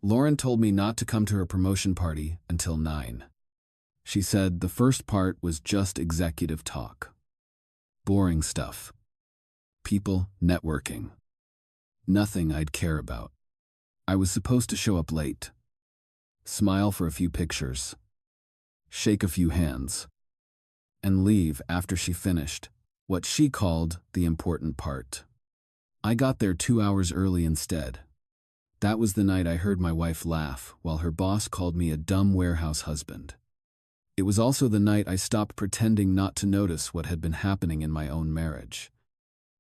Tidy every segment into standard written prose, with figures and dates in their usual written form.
Lauren told me not to come to her promotion party until 9. She said the first part was just executive talk. Boring stuff. People, networking. Nothing I'd care about. I was supposed to show up late. Smile for a few pictures. Shake a few hands. And leave after she finished what she called the important part. I got there 2 hours early instead. That was the night I heard my wife laugh while her boss called me a dumb warehouse husband. It was also the night I stopped pretending not to notice what had been happening in my own marriage.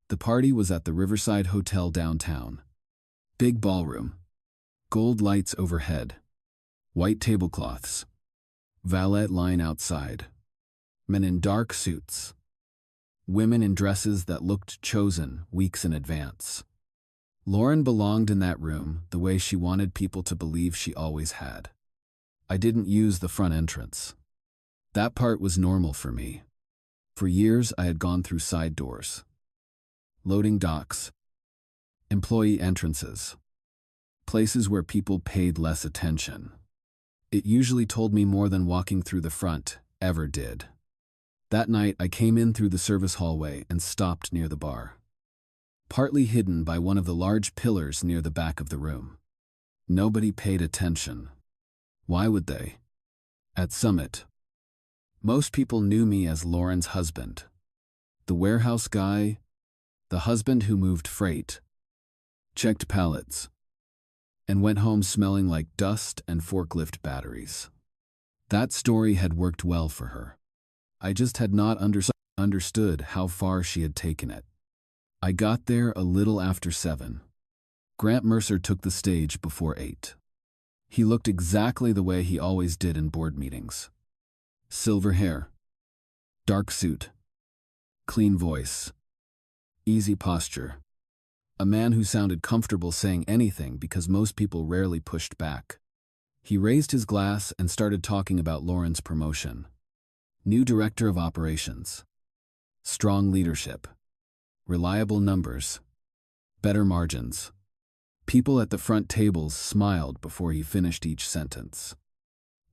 The party was at the Riverside Hotel downtown. Big ballroom. Gold lights overhead. White tablecloths. Valet line outside. Men in dark suits. Women in dresses that looked chosen weeks in advance. Lauren belonged in that room the way she wanted people to believe she always had. I didn't use the front entrance. That part was normal for me. For years I had gone through side doors. Loading docks. Employee entrances. Places where people paid less attention. It usually told me more than walking through the front ever did. That night I came in through the service hallway and stopped near the bar. Partly hidden by one of the large pillars near the back of the room. Nobody paid attention. Why would they? At Summit, most people knew me as Lauren's husband. The warehouse guy, the husband who moved freight, checked pallets, and went home smelling like dust and forklift batteries. That story had worked well for her. I just had not understood how far she had taken it. I got there a little after 7. Grant Mercer took the stage before 8. He looked exactly the way he always did in board meetings. Silver hair. Dark suit. Clean voice. Easy posture. A man who sounded comfortable saying anything because most people rarely pushed back. He raised his glass and started talking about Lauren's promotion. New director of operations. Strong leadership. Reliable numbers. Better margins. People at the front tables smiled before he finished each sentence.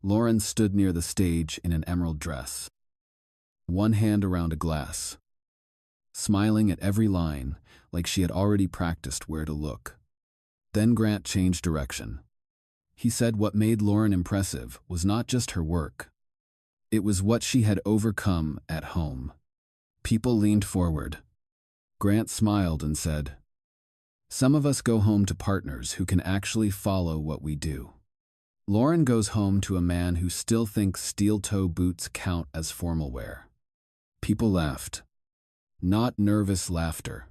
Lauren stood near the stage in an emerald dress. One hand around a glass. Smiling at every line like she had already practiced where to look. Then Grant changed direction. He said what made Lauren impressive was not just her work. It was what she had overcome at home. People leaned forward. Grant smiled and said, "Some of us go home to partners who can actually follow what we do." Lauren goes home to a man who still thinks steel-toe boots count as formal wear. People laughed. Not nervous laughter.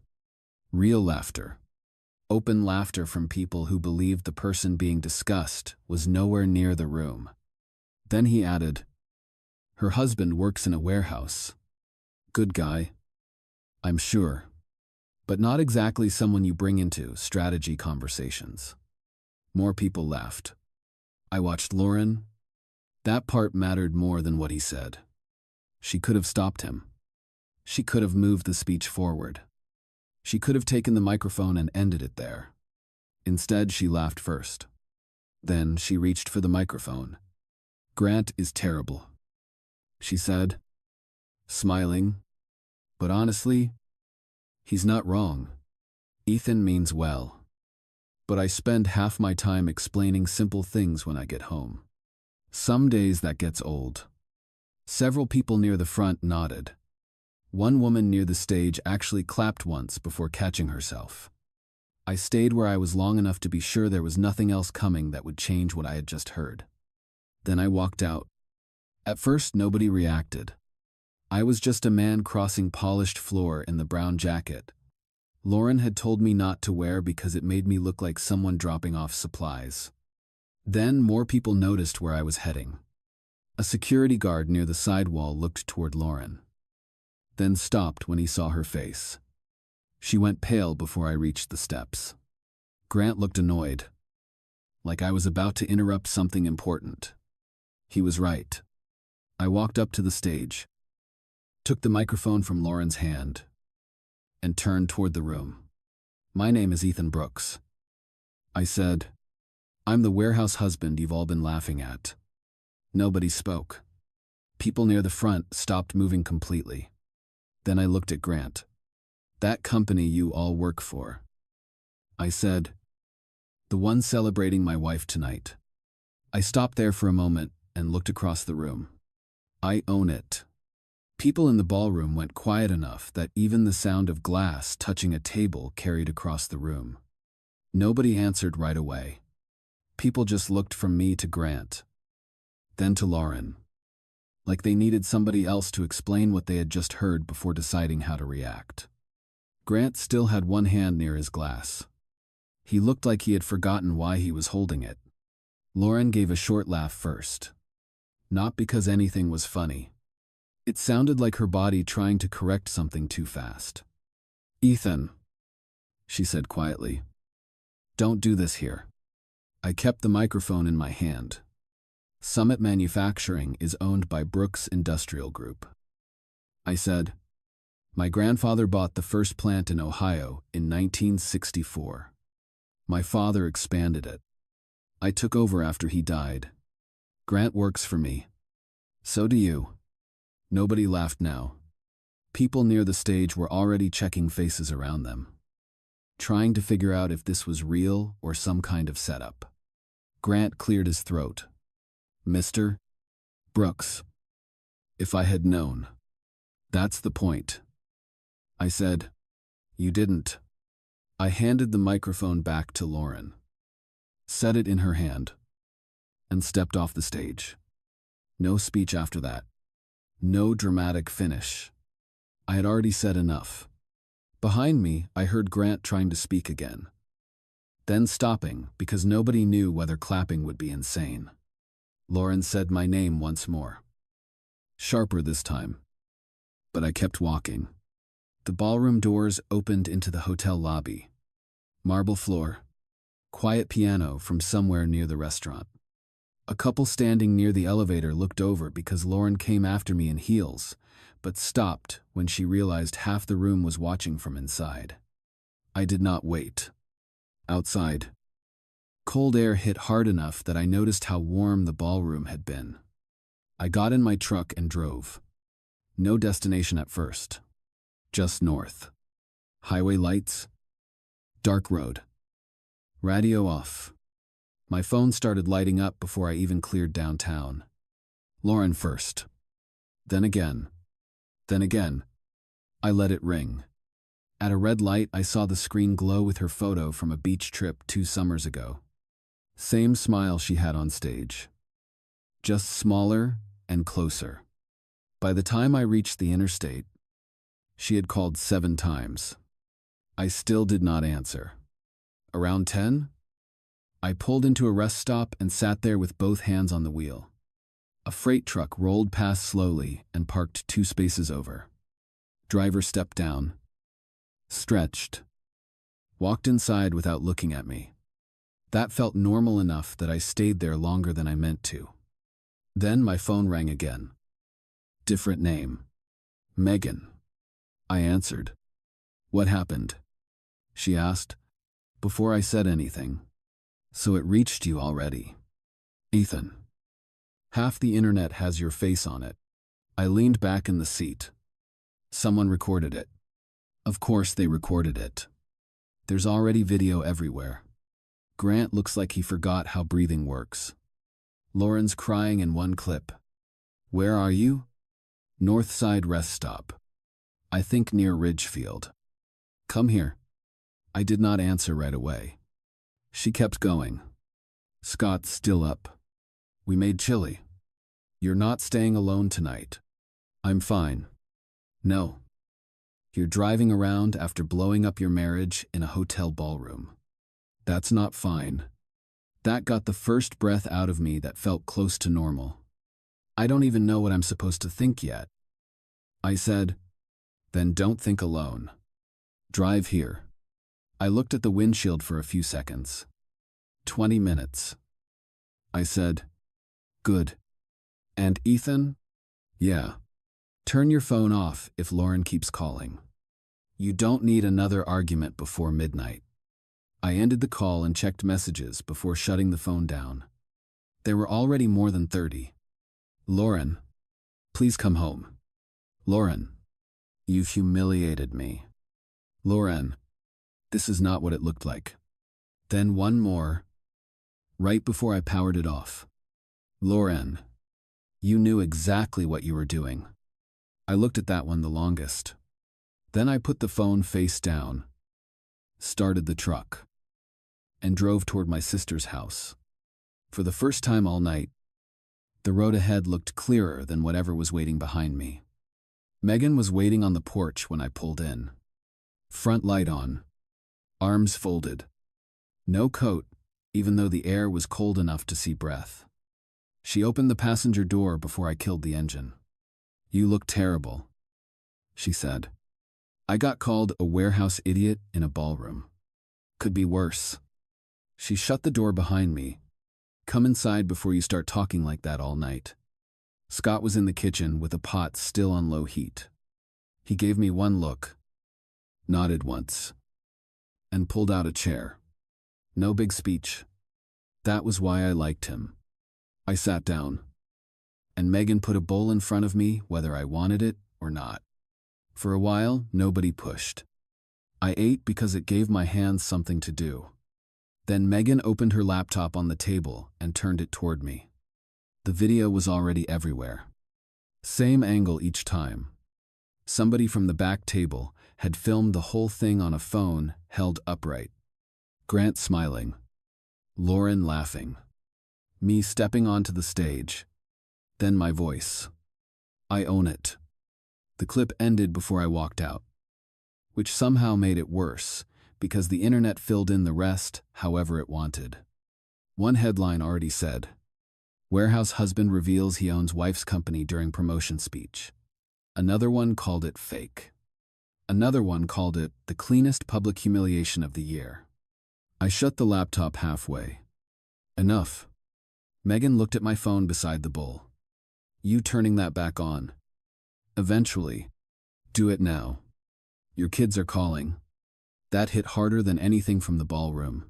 Real laughter. Open laughter from people who believed the person being discussed was nowhere near the room. Then he added, "Her husband works in a warehouse. Good guy, I'm sure. But not exactly someone you bring into strategy conversations." More people laughed. I watched Lauren. That part mattered more than what he said. She could have stopped him. She could have moved the speech forward. She could have taken the microphone and ended it there. Instead, she laughed first. Then she reached for the microphone. "Grant is terrible," she said, smiling. "But honestly, he's not wrong. Ethan means well. But I spend half my time explaining simple things when I get home. Some days that gets old." Several people near the front nodded. One woman near the stage actually clapped once before catching herself. I stayed where I was long enough to be sure there was nothing else coming that would change what I had just heard. Then I walked out. At first, nobody reacted. I was just a man crossing polished floor in the brown jacket. Lauren had told me not to wear because it made me look like someone dropping off supplies. Then more people noticed where I was heading. A security guard near the sidewall looked toward Lauren, then stopped when he saw her face. She went pale before I reached the steps. Grant looked annoyed, like I was about to interrupt something important. He was right. I walked up to the stage, took the microphone from Lauren's hand, and turned toward the room. "My name is Ethan Brooks," I said. I'm the warehouse husband you've all been laughing at. Nobody spoke. People near the front stopped moving completely. Then I looked at Grant. That company you all work for. I said, the one celebrating my wife tonight. I stopped there for a moment and looked across the room. I own it. People in the ballroom went quiet enough that even the sound of glass touching a table carried across the room. Nobody answered right away. People just looked from me to Grant, then to Lauren, like they needed somebody else to explain what they had just heard before deciding how to react. Grant still had one hand near his glass. He looked like he had forgotten why he was holding it. Lauren gave a short laugh first. Not because anything was funny. It sounded like her body trying to correct something too fast. Ethan, she said quietly, don't do this here. I kept the microphone in my hand. Summit Manufacturing is owned by Brooks Industrial Group. I said, my grandfather bought the first plant in Ohio in 1964. My father expanded it. I took over after he died. Grant works for me. So do you. Nobody laughed now. People near the stage were already checking faces around them, trying to figure out if this was real or some kind of setup. Grant cleared his throat. Mr. Brooks. If I had known. That's the point. I said, you didn't. I handed the microphone back to Lauren, set it in her hand, and stepped off the stage. No speech after that. No dramatic finish. I had already said enough. Behind me, I heard Grant trying to speak again, then stopping because nobody knew whether clapping would be insane. Lauren said my name once more. Sharper this time. But I kept walking. The ballroom doors opened into the hotel lobby. Marble floor. Quiet piano from somewhere near the restaurant. A couple standing near the elevator looked over because Lauren came after me in heels, but stopped when she realized half the room was watching from inside. I did not wait. Outside, cold air hit hard enough that I noticed how warm the ballroom had been. I got in my truck and drove. No destination at first. Just north. Highway lights. Dark road. Radio off. My phone started lighting up before I even cleared downtown. Lauren first. Then again. Then again. I let it ring. At a red light, I saw the screen glow with her photo from a beach trip 2 summers ago. Same smile she had on stage. Just smaller and closer. By the time I reached the interstate, she had called 7 times. I still did not answer. Around 10, I pulled into a rest stop and sat there with both hands on the wheel. A freight truck rolled past slowly and parked 2 spaces over. Driver stepped down, stretched, walked inside without looking at me. That felt normal enough that I stayed there longer than I meant to. Then my phone rang again. Different name. Megan. I answered. What happened? She asked, before I said anything. So it reached you already. Ethan. Half the internet has your face on it. I leaned back in the seat. Someone recorded it. Of course they recorded it. There's already video everywhere. Grant looks like he forgot how breathing works. Lauren's crying in one clip. Where are you? North Side rest stop. I think near Ridgefield. Come here. I did not answer right away. She kept going. Scott's still up. We made chili. You're not staying alone tonight. I'm fine. No. You're driving around after blowing up your marriage in a hotel ballroom. That's not fine. That got the first breath out of me that felt close to normal. I don't even know what I'm supposed to think yet. I said, then don't think alone. Drive here. I looked at the windshield for a few seconds. 20 minutes. I said, good. And Ethan? Yeah. Turn your phone off if Lauren keeps calling. You don't need another argument before midnight. I ended the call and checked messages before shutting the phone down. There were already more than 30. Lauren, please come home. Lauren, you've humiliated me. Lauren, this is not what it looked like. Then one more, right before I powered it off. Lauren, you knew exactly what you were doing. I looked at that one the longest. Then I put the phone face down, started the truck, and drove toward my sister's house. For the first time all night, the road ahead looked clearer than whatever was waiting behind me. Megan was waiting on the porch when I pulled in. Front light on, arms folded. No coat, even though the air was cold enough to see breath. She opened the passenger door before I killed the engine. You look terrible, she said. I got called a warehouse idiot in a ballroom. Could be worse. She shut the door behind me. Come inside before you start talking like that all night. Scott was in the kitchen with a pot still on low heat. He gave me one look, nodded once, and pulled out a chair. No big speech. That was why I liked him. I sat down, and Megan put a bowl in front of me whether I wanted it or not. For a while, nobody pushed. I ate because it gave my hands something to do. Then Megan opened her laptop on the table and turned it toward me. The video was already everywhere. Same angle each time. Somebody from the back table had filmed the whole thing on a phone held upright. Grant smiling. Lauren laughing. Me stepping onto the stage. Then my voice. I own it. The clip ended before I walked out, which somehow made it worse because the internet filled in the rest however it wanted. One headline already said, "Warehouse husband reveals he owns wife's company during promotion speech." Another one called it fake. Another one called it the cleanest public humiliation of the year. I shut the laptop halfway. Enough. Megan looked at my phone beside the bowl. You turning that back on. Eventually. Do it now. Your kids are calling. That hit harder than anything from the ballroom.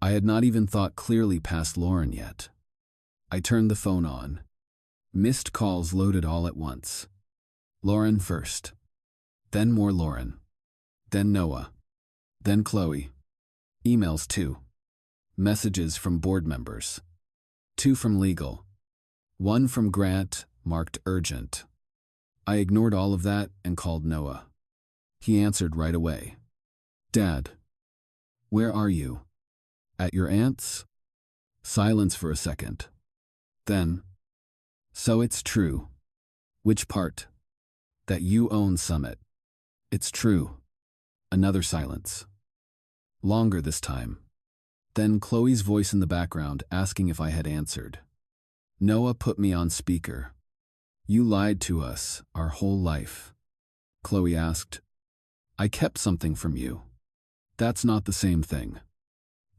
I had not even thought clearly past Lauren yet. I turned the phone on. Missed calls loaded all at once. Lauren first. Then more Lauren. Then Noah. Then Chloe. Emails too. Messages from board members. 2 from legal. 1 from Grant, marked urgent. I ignored all of that and called Noah. He answered right away. Dad. Where are you? At your aunt's? Silence for a second. Then. So it's true. Which part? That you own Summit. It's true. Another silence. Longer this time. Then Chloe's voice in the background asking if I had answered. Noah put me on speaker. You lied to us our whole life. Chloe asked. I kept something from you. That's not the same thing.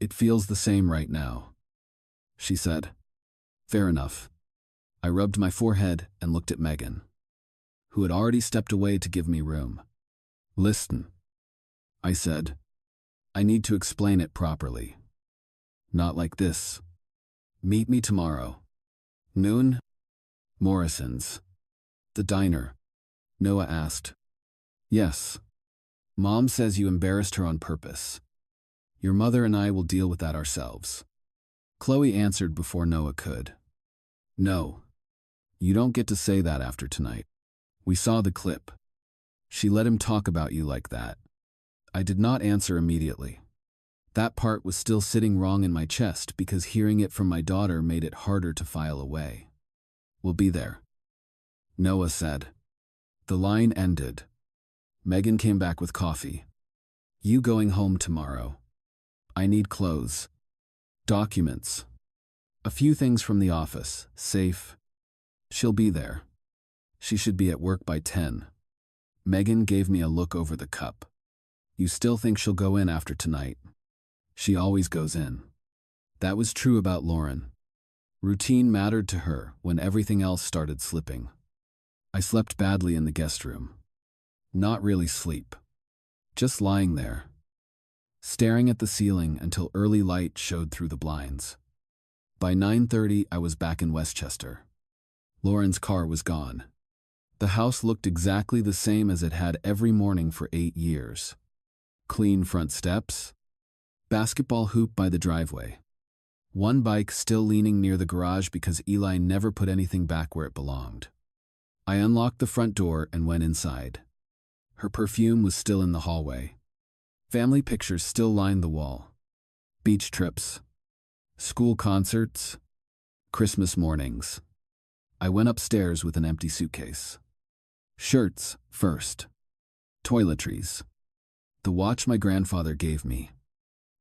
It feels the same right now. She said. Fair enough. I rubbed my forehead and looked at Megan, who had already stepped away to give me room. Listen, I said. I need to explain it properly. Not like this. Meet me tomorrow. Noon? Morrison's. The diner. Noah asked. Yes. Mom says you embarrassed her on purpose. Your mother and I will deal with that ourselves. Chloe answered before Noah could. No. You don't get to say that after tonight. We saw the clip. She let him talk about you like that. I did not answer immediately. That part was still sitting wrong in my chest because hearing it from my daughter made it harder to file away. We'll be there. Noah said. The line ended. Megan came back with coffee. You going home tomorrow? I need clothes. Documents. A few things from the office. Safe. She'll be there. She should be at work by 10. Megan gave me a look over the cup. You still think she'll go in after tonight? She always goes in. That was true about Lauren. Routine mattered to her when everything else started slipping. I slept badly in the guest room. Not really sleep. Just lying there. staring at the ceiling until early light showed through the blinds. By 9:30, I was back in Westchester. Lauren's car was gone. The house looked exactly the same as it had every morning for 8 years. Clean front steps, basketball hoop by the driveway, one bike still leaning near the garage because Eli never put anything back where it belonged. I unlocked the front door and went inside. Her perfume was still in the hallway. Family pictures still lined the wall. Beach trips, school concerts, Christmas mornings. I went upstairs with an empty suitcase. Shirts first. Toiletries. The watch my grandfather gave me.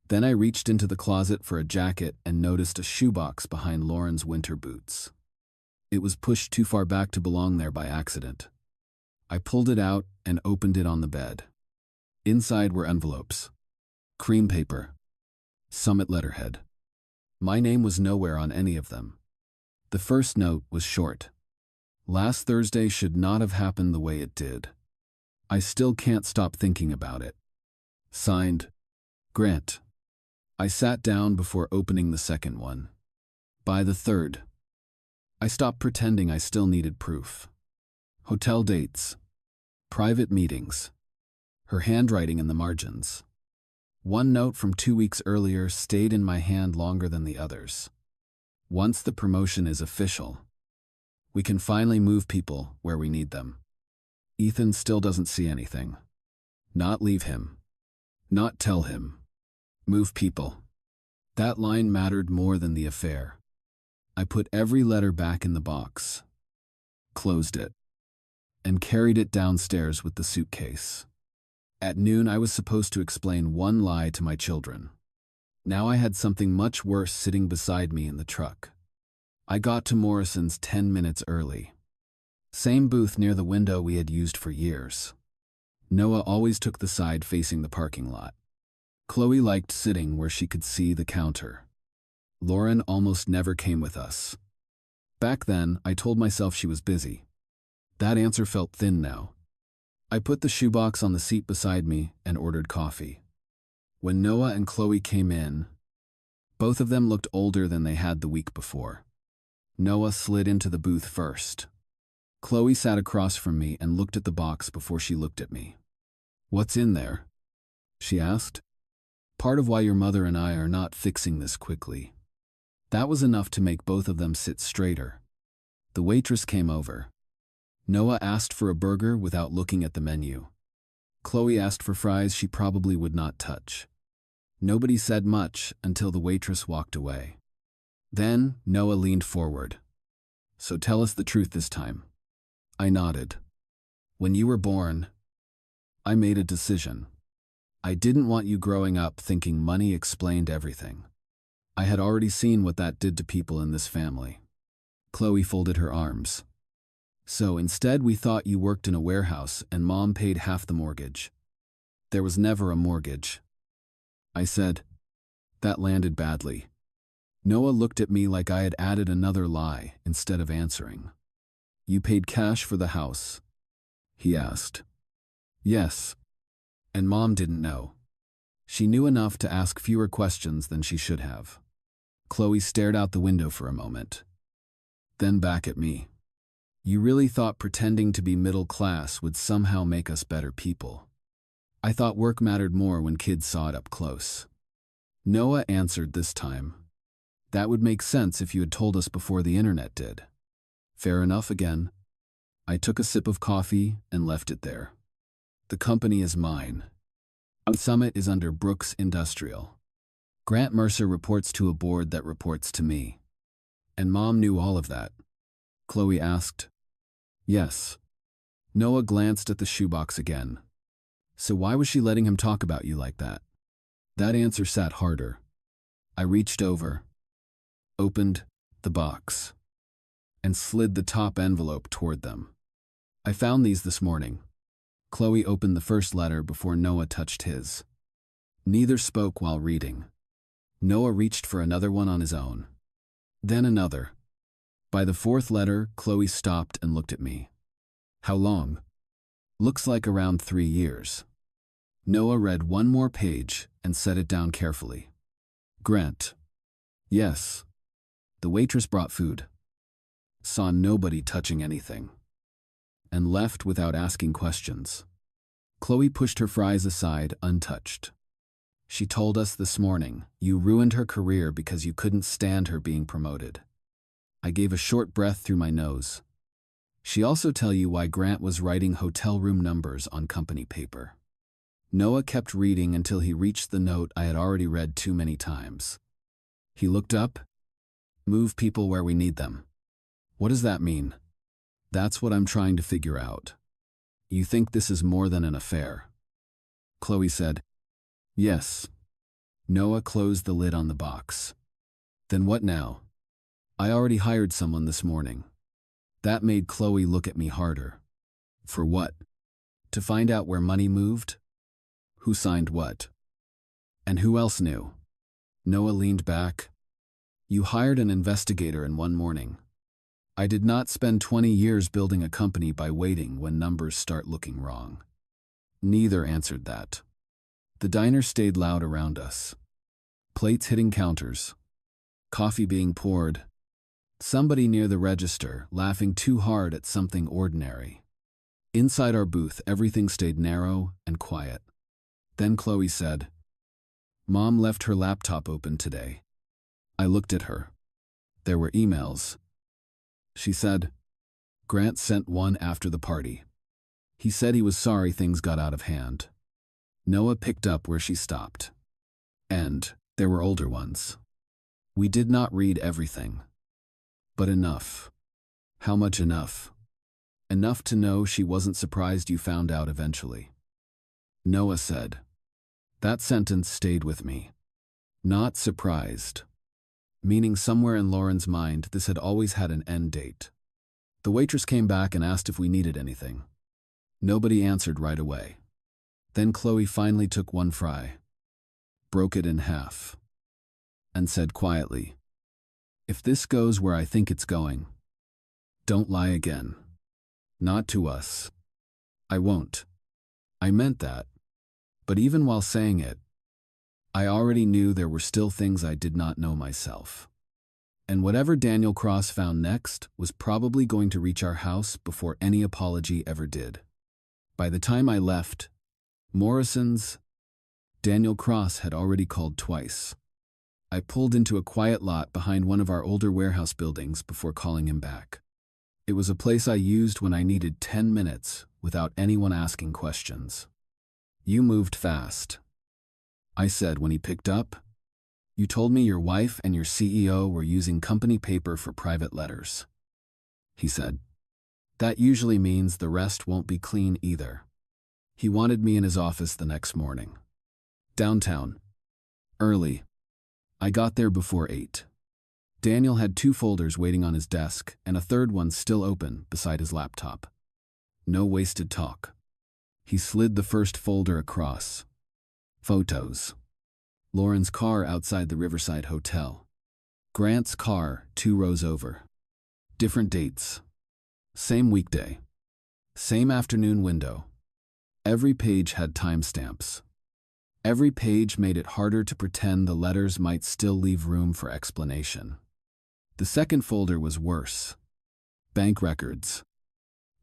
Then I reached into the closet for a jacket and noticed a shoebox behind Lauren's winter boots. It was pushed too far back to belong there by accident. I pulled it out and opened it on the bed. Inside were envelopes, cream paper, Summit letterhead. My name was nowhere on any of them. The first note was short. Last Thursday should not have happened the way it did. I still can't stop thinking about it. Signed, Grant. I sat down before opening the second one. By the third, I stopped pretending I still needed proof. Hotel dates, private meetings, her handwriting in the margins. One note from 2 weeks earlier stayed in my hand longer than the others. Once the promotion is official, we can finally move people where we need them. Ethan still doesn't see anything. Not leave him. Not tell him. Move people. That line mattered more than the affair. I put every letter back in the box, closed it, and carried it downstairs with the suitcase. At noon, I was supposed to explain one lie to my children. Now I had something much worse sitting beside me in the truck. I got to Morrison's 10 minutes early. Same booth near the window we had used for years. Noah always took the side facing the parking lot. Chloe liked sitting where she could see the counter. Lauren almost never came with us. Back then, I told myself she was busy. That answer felt thin now. I put the shoebox on the seat beside me and ordered coffee. When Noah and Chloe came in, both of them looked older than they had the week before. Noah slid into the booth first. Chloe sat across from me and looked at the box before she looked at me. "What's in there?" she asked. "Part of why your mother and I are not fixing this quickly." That was enough to make both of them sit straighter. The waitress came over. Noah asked for a burger without looking at the menu. Chloe asked for fries she probably would not touch. Nobody said much until the waitress walked away. Then Noah leaned forward. "So tell us the truth this time." I nodded. "When you were born, I made a decision. I didn't want you growing up thinking money explained everything. I had already seen what that did to people in this family." Chloe folded her arms. "So instead we thought you worked in a warehouse and Mom paid half the mortgage." "There was never a mortgage," I said. That landed badly. Noah looked at me like I had added another lie instead of answering. "You paid cash for the house?" he asked. "Yes. And Mom didn't know. She knew enough to ask fewer questions than she should have." Chloe stared out the window for a moment, then back at me. "You really thought pretending to be middle class would somehow make us better people. I thought work mattered more when kids saw it up close." Noah answered this time. "That would make sense if you had told us before the internet did." "Fair enough again." I took a sip of coffee and left it there. "The company is mine. Summit is under Brooks Industrial. Grant Mercer reports to a board that reports to me." "And Mom knew all of that?" Chloe asked. "Yes." Noah glanced at the shoebox again. "So why was she letting him talk about you like that?" That answer sat harder. I reached over, opened the box, and slid the top envelope toward them. "I found these this morning." Chloe opened the first letter before Noah touched his. Neither spoke while reading. Noah reached for another one on his own. Then another. By the fourth letter, Chloe stopped and looked at me. "How long?" "Looks like around 3 years." Noah read one more page and set it down carefully. Grant. Yes. The waitress brought food. Saw nobody touching anything. And left without asking questions. Chloe pushed her fries aside, untouched. She told us this morning, you ruined her career because you couldn't stand her being promoted. I gave a short breath through my nose. She also tell you why Grant was writing hotel room numbers on company paper. Noah kept reading until he reached the note I had already read too many times. He looked up. Move people where we need them. What does that mean? That's what I'm trying to figure out. You think this is more than an affair? Chloe said, yes. Noah closed the lid on the box. Then what now? I already hired someone this morning. That made Chloe look at me harder. For what? To find out where money moved? Who signed what? And who else knew? Noah leaned back. You hired an investigator in one morning. I did not spend 20 years building a company by waiting when numbers start looking wrong. Neither answered that. The diner stayed loud around us. Plates hitting counters. Coffee being poured. Somebody near the register laughing too hard at something ordinary. Inside our booth, everything stayed narrow and quiet. Then Chloe said, Mom left her laptop open today. I looked at her. There were emails. She said, Grant sent one after the party. He said he was sorry things got out of hand. Noah picked up where she stopped. And there were older ones. We did not read everything. But enough. How much enough? Enough to know she wasn't surprised you found out eventually. Noah said. That sentence stayed with me. Not surprised. Meaning somewhere in Lauren's mind this had always had an end date. The waitress came back and asked if we needed anything. Nobody answered right away. Then Chloe finally took one fry, broke it in half, and said quietly, If this goes where I think it's going, don't lie again. Not to us. I won't. I meant that. But even while saying it, I already knew there were still things I did not know myself. And whatever Daniel Cross found next was probably going to reach our house before any apology ever did. By the time I left, Morrison's Daniel Cross had already called twice. I pulled into a quiet lot behind one of our older warehouse buildings before calling him back. It was a place I used when I needed 10 minutes without anyone asking questions. You moved fast, I said when he picked up. You told me your wife and your CEO were using company paper for private letters. He said. That usually means the rest won't be clean either. He wanted me in his office the next morning. Downtown. Early. I got there before 8. Daniel had 2 folders waiting on his desk and a third one still open beside his laptop. No wasted talk. He slid the first folder across. Photos. Lauren's car outside the Riverside Hotel. Grant's car 2 rows over. Different dates. Same weekday. Same afternoon window. Every page had timestamps. Every page made it harder to pretend the letters might still leave room for explanation. The second folder was worse. Bank records.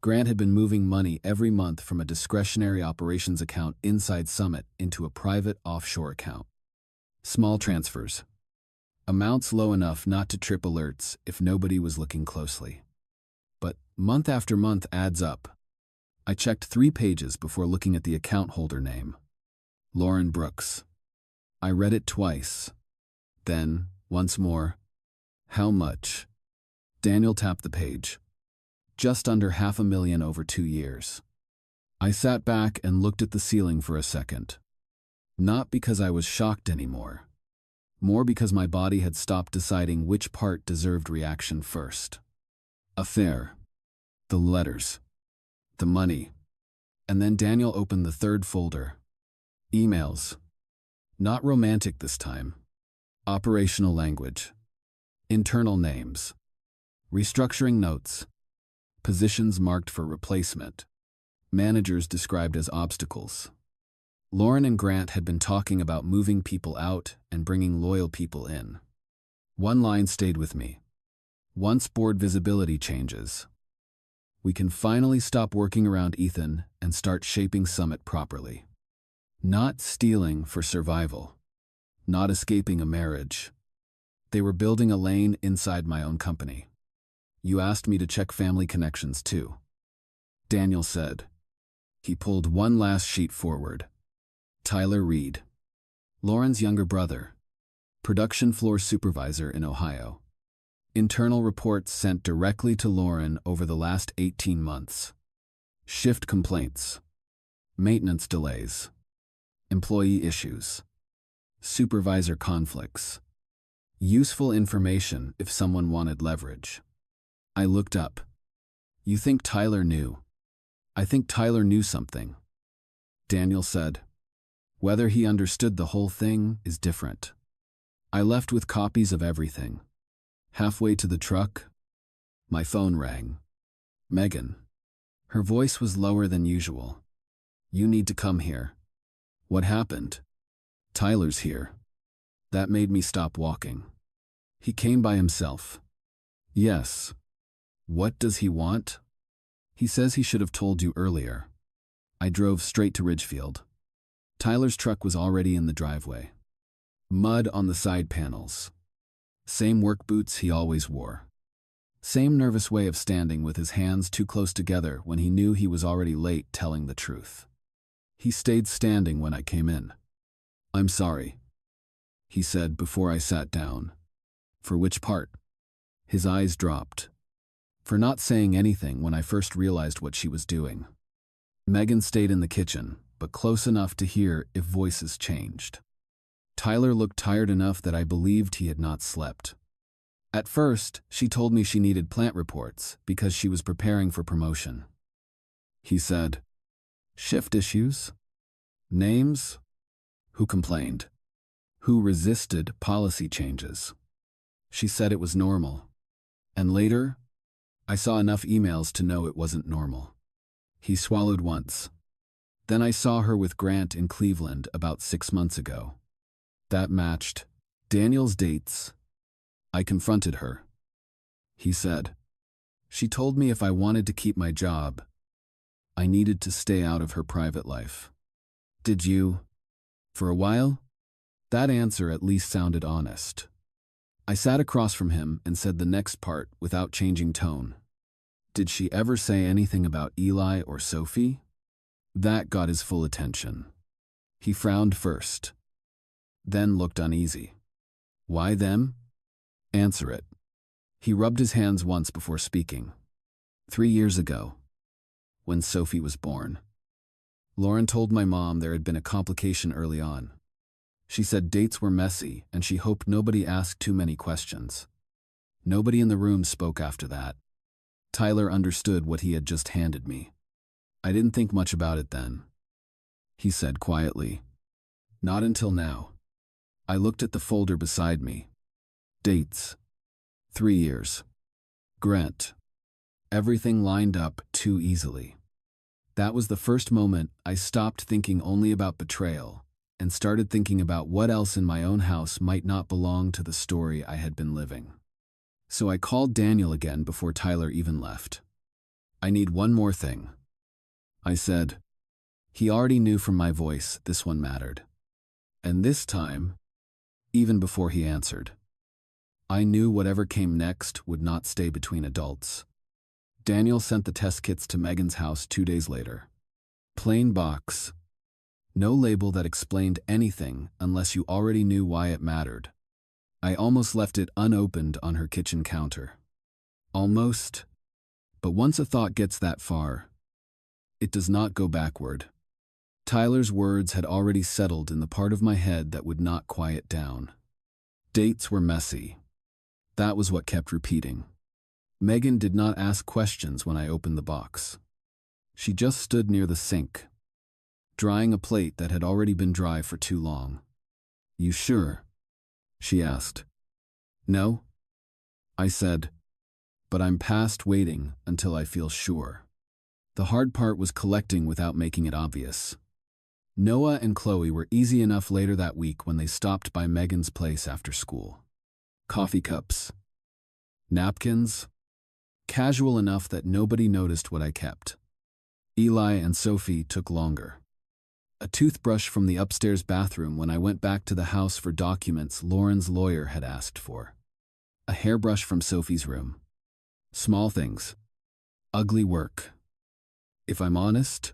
Grant had been moving money every month from a discretionary operations account inside Summit into a private offshore account. Small transfers. Amounts low enough not to trip alerts if nobody was looking closely. But month after month adds up. I checked 3 pages before looking at the account holder name. Lauren Brooks. I read it twice. Then, once more. How much? Daniel tapped the page. Just under $500,000 over 2 years. I sat back and looked at the ceiling for a second. Not because I was shocked anymore. More because my body had stopped deciding which part deserved reaction first. Affair. The letters. The money. And then Daniel opened the third folder. Emails. Not romantic this time. Operational language. Internal names. Restructuring notes. Positions marked for replacement. Managers described as obstacles. Lauren and Grant had been talking about moving people out and bringing loyal people in. One line stayed with me. Once board visibility changes, we can finally stop working around Ethan and start shaping Summit properly. Not stealing for survival. Not escaping a marriage. They were building a lane inside my own company. You asked me to check family connections too, Daniel said. He pulled one last sheet forward. Tyler Reed, Lauren's younger brother, production floor supervisor in Ohio. Internal reports sent directly to Lauren over the last 18 months. Shift complaints, maintenance delays, employee issues, supervisor conflicts. Useful information if someone wanted leverage. I looked up. You think Tyler knew? I think Tyler knew something, Daniel said. Whether he understood the whole thing is different. I left with copies of everything. Halfway to the truck, my phone rang. Megan. Her voice was lower than usual. You need to come here. What happened? Tyler's here. That made me stop walking. He came by himself. Yes. What does he want? He says he should have told you earlier. I drove straight to Ridgefield. Tyler's truck was already in the driveway. Mud on the side panels. Same work boots he always wore. Same nervous way of standing with his hands too close together when he knew he was already late telling the truth. He stayed standing when I came in. I'm sorry, he said before I sat down. For which part? His eyes dropped. For not saying anything when I first realized what she was doing. Megan stayed in the kitchen, but close enough to hear if voices changed. Tyler looked tired enough that I believed he had not slept. At first, she told me she needed plant reports because she was preparing for promotion. He said, shift issues? Names? Who complained? Who resisted policy changes? She said it was normal. And later, I saw enough emails to know it wasn't normal. He swallowed once. Then I saw her with Grant in Cleveland about 6 months ago. That matched Daniel's dates. I confronted her. He said, she told me if I wanted to keep my job, I needed to stay out of her private life. Did you? For a while? That answer at least sounded honest. I sat across from him and said the next part without changing tone. Did she ever say anything about Eli or Sophie? That got his full attention. He frowned first, then looked uneasy. Why them? Answer it. He rubbed his hands once before speaking. 3 years ago, when Sophie was born. Lauren told my mom there had been a complication early on. She said dates were messy and she hoped nobody asked too many questions. Nobody in the room spoke after that. Tyler understood what he had just handed me. I didn't think much about it then. He said quietly. Not until now. I looked at the folder beside me. Dates. 3 years. Grant. Everything lined up too easily. That was the first moment I stopped thinking only about betrayal and started thinking about what else in my own house might not belong to the story I had been living. So I called Daniel again before Tyler even left. I need one more thing, I said. He already knew from my voice this one mattered. And this time, even before he answered, I knew whatever came next would not stay between adults. Daniel sent the test kits to Megan's house 2 days later. Plain box. No label that explained anything unless you already knew why it mattered. I almost left it unopened on her kitchen counter. Almost. But once a thought gets that far, it does not go backward. Tyler's words had already settled in the part of my head that would not quiet down. Dates were messy. That was what kept repeating. Megan did not ask questions when I opened the box. She just stood near the sink, drying a plate that had already been dry for too long. You sure? She asked. No, I said, but I'm past waiting until I feel sure. The hard part was collecting without making it obvious. Noah and Chloe were easy enough later that week when they stopped by Megan's place after school. Coffee cups. Napkins. Casual enough that nobody noticed what I kept. Eli and Sophie took longer. A toothbrush from the upstairs bathroom when I went back to the house for documents Lauren's lawyer had asked for. A hairbrush from Sophie's room. Small things. Ugly work. If I'm honest,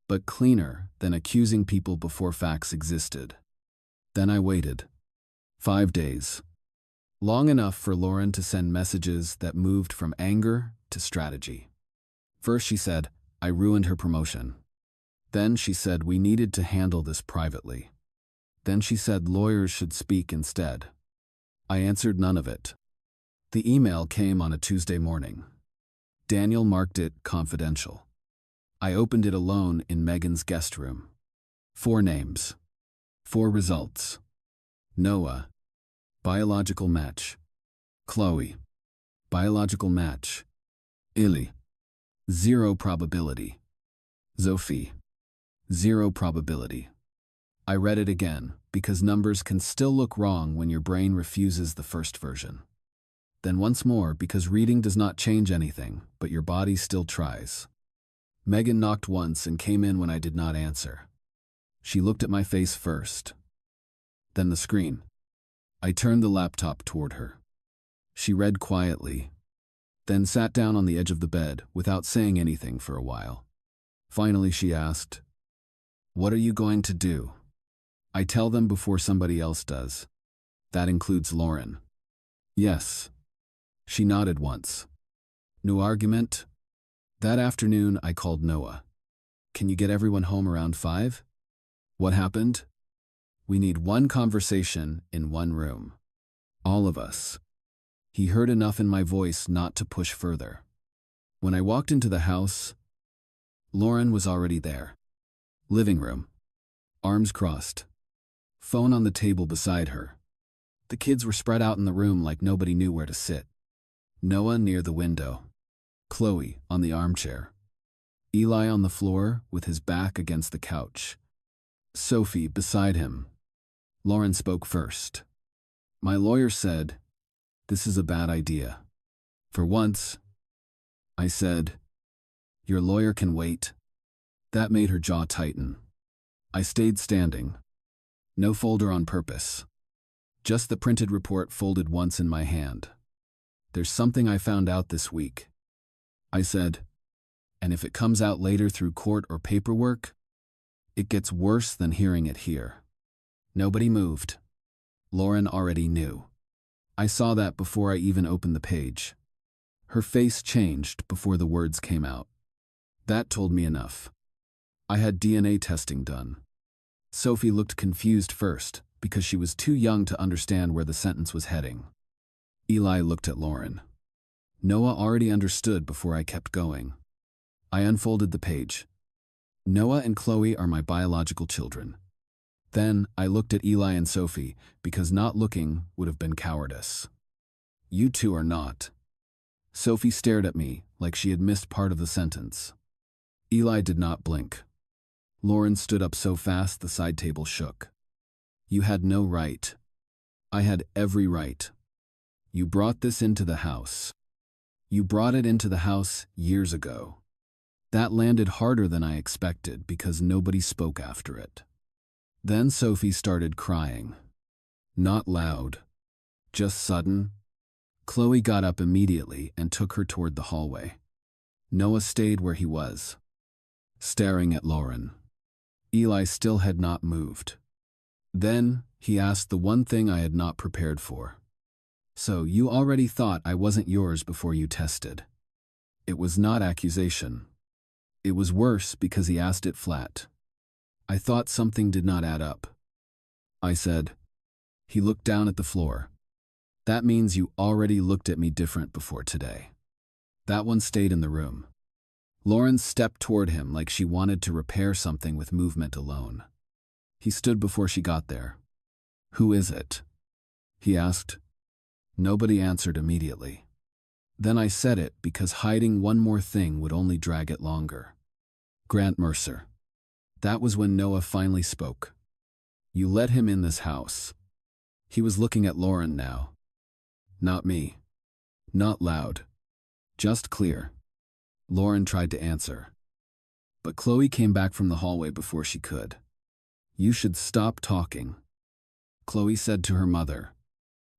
but cleaner than accusing people before facts existed. Then I waited. 5 days. Long enough for Lauren to send messages that moved from anger to strategy. First she said, I ruined her promotion. Then she said we needed to handle this privately. Then she said lawyers should speak instead. I answered none of it. The email came on a Tuesday morning. Daniel marked it confidential. I opened it alone in Megan's guest room. 4 names. 4 results. Noah. Biological match. Chloe. Biological match. Ili. 0 probability. Sophie. 0 probability. I read it again, because numbers can still look wrong when your brain refuses the first version. Then once more, because reading does not change anything, but your body still tries. Megan knocked once and came in when I did not answer. She looked at my face first. Then the screen. I turned the laptop toward her. She read quietly, then sat down on the edge of the bed without saying anything for a while. Finally she asked, What are you going to do? I tell them before somebody else does. That includes Lauren. Yes. She nodded once. No argument? That afternoon I called Noah. Can you get everyone home around 5? What happened? We need 1 conversation in 1 room. All of us. He heard enough in my voice not to push further. When I walked into the house, Lauren was already there. Living room. Arms crossed. Phone on the table beside her. The kids were spread out in the room like nobody knew where to sit. Noah near the window. Chloe on the armchair. Eli on the floor with his back against the couch. Sophie beside him. Lauren spoke first. My lawyer said, This is a bad idea. For once, I said, Your lawyer can wait. That made her jaw tighten. I stayed standing. No folder on purpose. Just the printed report folded once in my hand. There's something I found out this week. I said, and if it comes out later through court or paperwork, it gets worse than hearing it here. Nobody moved. Lauren already knew. I saw that before I even opened the page. Her face changed before the words came out. That told me enough. I had DNA testing done. Sophie looked confused first because she was too young to understand where the sentence was heading. Eli looked at Lauren. Noah already understood before I kept going. I unfolded the page. Noah and Chloe are my biological children. Then I looked at Eli and Sophie because not looking would have been cowardice. You 2 are not. Sophie stared at me like she had missed part of the sentence. Eli did not blink. Lauren stood up so fast the side table shook. You had no right. I had every right. You brought this into the house. You brought it into the house years ago. That landed harder than I expected because nobody spoke after it. Then Sophie started crying. Not loud. Just sudden. Chloe got up immediately and took her toward the hallway. Noah stayed where he was, staring at Lauren. Eli still had not moved. Then he asked the one thing I had not prepared for. So you already thought I wasn't yours before you tested. It was not accusation. It was worse because he asked it flat. I thought something did not add up. I said. He looked down at the floor. That means you already looked at me different before today. That one stayed in the room. Lauren stepped toward him like she wanted to repair something with movement alone. He stood before she got there. Who is it? He asked. Nobody answered immediately. Then I said it because hiding one more thing would only drag it longer. Grant Mercer. That was when Noah finally spoke. You let him in this house. He was looking at Lauren now. Not me. Not loud. Just clear. Lauren tried to answer. But Chloe came back from the hallway before she could. You should stop talking. Chloe said to her mother.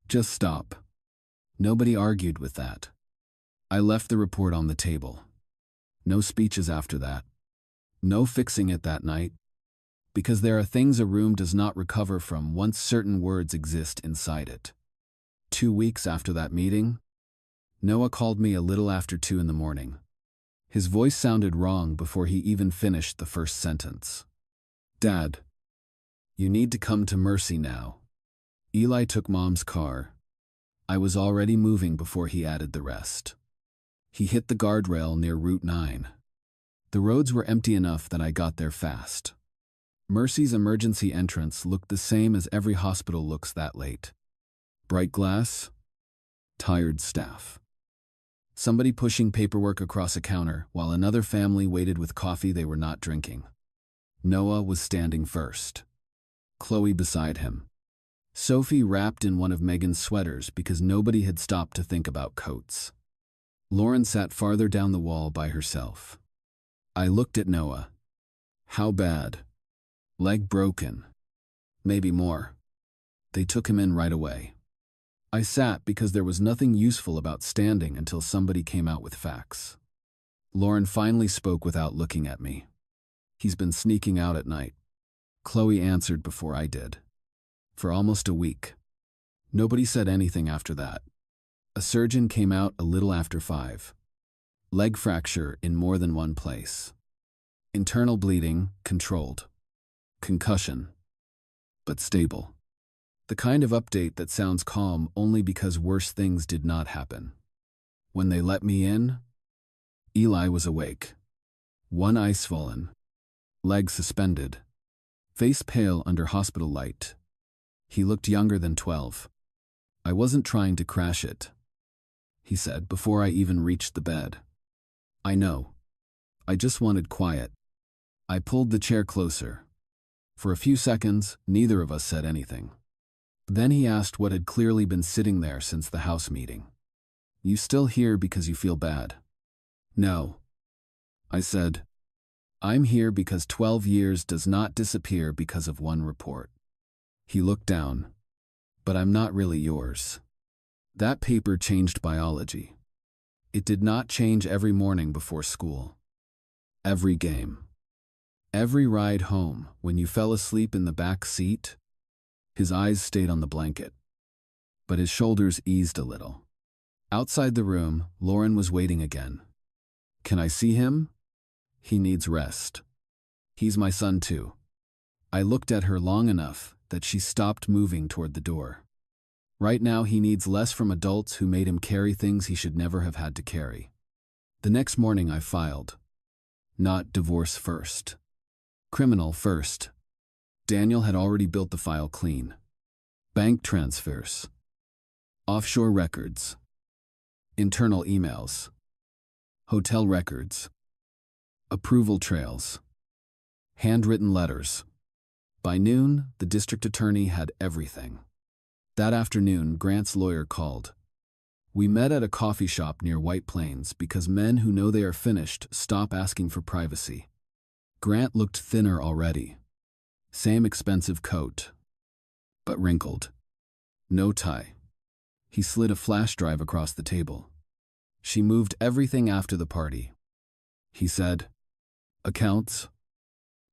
Just stop. Nobody argued with that. I left the report on the table. No speeches after that. No fixing it that night. Because there are things a room does not recover from once certain words exist inside it. 2 weeks after that meeting, Noah called me a little after 2 in the morning. His voice sounded wrong before he even finished the first sentence. Dad, you need to come to Mercy now. Eli took Mom's car. I was already moving before he added the rest. He hit the guardrail near Route 9. The roads were empty enough that I got there fast. Mercy's emergency entrance looked the same as every hospital looks that late. Bright glass, tired staff. Somebody pushing paperwork across a counter while another family waited with coffee they were not drinking. Noah was standing first. Chloe beside him. Sophie wrapped in one of Megan's sweaters because nobody had stopped to think about coats. Lauren sat farther down the wall by herself. I looked at Noah. How bad? Leg broken. Maybe more. They took him in right away. I sat because there was nothing useful about standing until somebody came out with facts. Lauren finally spoke without looking at me. He's been sneaking out at night. Chloe answered before I did. For almost a week. Nobody said anything after that. A surgeon came out a little after 5. Leg fracture in more than one place. Internal bleeding, controlled. Concussion. But stable. The kind of update that sounds calm only because worse things did not happen. When they let me in, Eli was awake. One eye swollen. Leg suspended. Face pale under hospital light. He looked younger than 12. I wasn't trying to crash it, he said before I even reached the bed. I know. I just wanted quiet. I pulled the chair closer. For a few seconds, neither of us said anything. Then he asked what had clearly been sitting there since the house meeting. You still here because you feel bad? No. I said, I'm here because 12 years does not disappear because of one report. He looked down. But I'm not really yours. That paper changed biology. It did not change every morning before school. Every game. Every ride home, when you fell asleep in the back seat. His eyes stayed on the blanket. But his shoulders eased a little. Outside the room, Lauren was waiting again. Can I see him? He needs rest. He's my son too. I looked at her long enough that she stopped moving toward the door. Right now he needs less from adults who made him carry things he should never have had to carry. The next morning I filed. Not divorce first. Criminal first. Daniel had already built the file clean. Bank transfers. Offshore records. Internal emails. Hotel records. Approval trails. Handwritten letters. By noon, the district attorney had everything. That afternoon, Grant's lawyer called. We met at a coffee shop near White Plains because men who know they are finished stop asking for privacy. Grant looked thinner already. Same expensive coat, but wrinkled. No tie. He slid a flash drive across the table. She moved everything after the party. He said, accounts,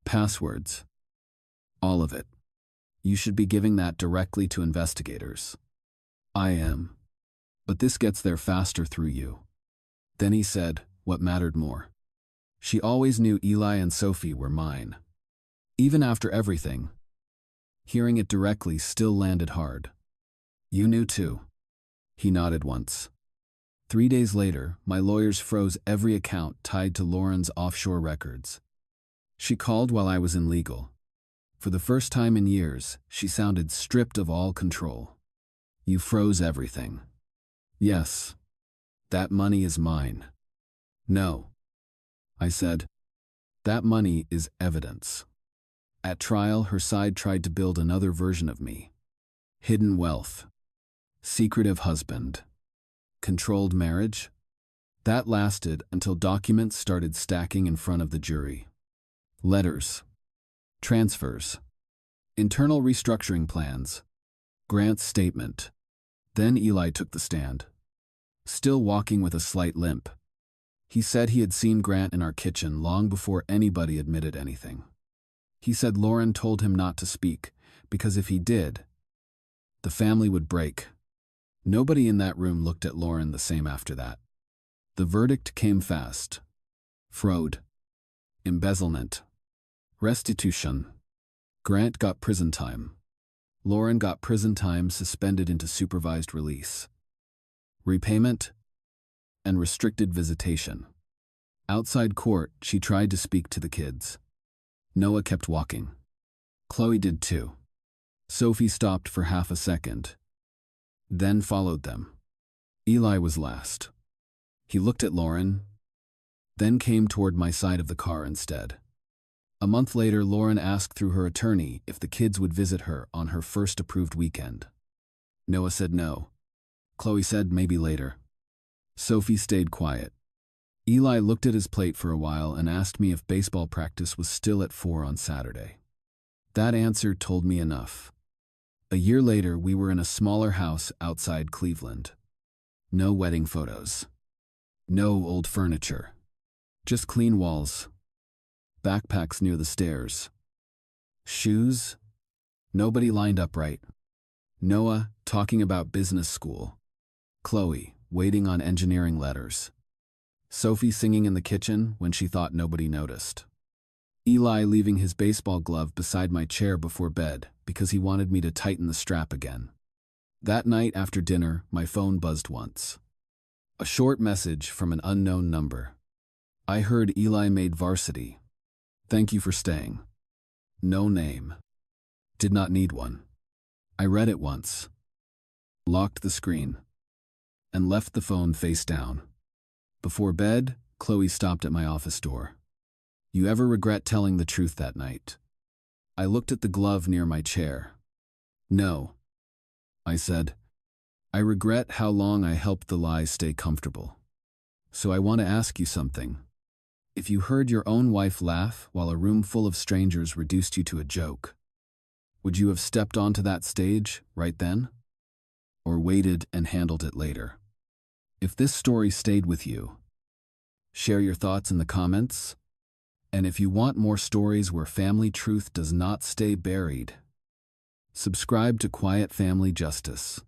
passwords, all of it. You should be giving that directly to investigators. I am. But this gets there faster through you. Then he said, what mattered more? She always knew Eli and Sophie were mine. Even after everything. Hearing it directly still landed hard. You knew too. He nodded once. 3 days later, my lawyers froze every account tied to Lauren's offshore records. She called while I was in legal. For the first time in years, she sounded stripped of all control. You froze everything. Yes. That money is mine. No. I said, that money is evidence. At trial, her side tried to build another version of me. Hidden wealth. Secretive husband. Controlled marriage? That lasted until documents started stacking in front of the jury. Letters. Transfers. Internal restructuring plans. Grant's statement. Then Eli took the stand. Still walking with a slight limp. He said he had seen Grant in our kitchen long before anybody admitted anything. He said Lauren told him not to speak, because if he did, the family would break. Nobody in that room looked at Lauren the same after that. The verdict came fast. Fraud. Embezzlement. Restitution. Grant got prison time. Lauren got prison time suspended into supervised release. Repayment and restricted visitation. Outside court, she tried to speak to the kids. Noah kept walking. Chloe did too. Sophie stopped for half a second, then followed them. Eli was last. He looked at Lauren, then came toward my side of the car instead. A month later, Lauren asked through her attorney if the kids would visit her on her first approved weekend. Noah said no. Chloe said maybe later. Sophie stayed quiet. Eli looked at his plate for a while and asked me if baseball practice was still at 4 on Saturday. That answer told me enough. A year later, we were in a smaller house outside Cleveland. No wedding photos. No old furniture. Just clean walls. Backpacks near the stairs. Shoes? Nobody lined up right. Noah talking about business school. Chloe waiting on engineering letters. Sophie singing in the kitchen when she thought nobody noticed. Eli leaving his baseball glove beside my chair before bed because he wanted me to tighten the strap again. That night after dinner, my phone buzzed once. A short message from an unknown number. I heard Eli made varsity. Thank you for staying. No name. Did not need one. I read it once. Locked the screen. And left the phone face down. Before bed, Chloe stopped at my office door. You ever regret telling the truth that night? I looked at the glove near my chair. No. I said, I regret how long I helped the lie stay comfortable. So I want to ask you something. If you heard your own wife laugh while a room full of strangers reduced you to a joke, would you have stepped onto that stage right then? Or waited and handled it later? If this story stayed with you, share your thoughts in the comments. And if you want more stories where family truth does not stay buried, subscribe to Quiet Family Justice.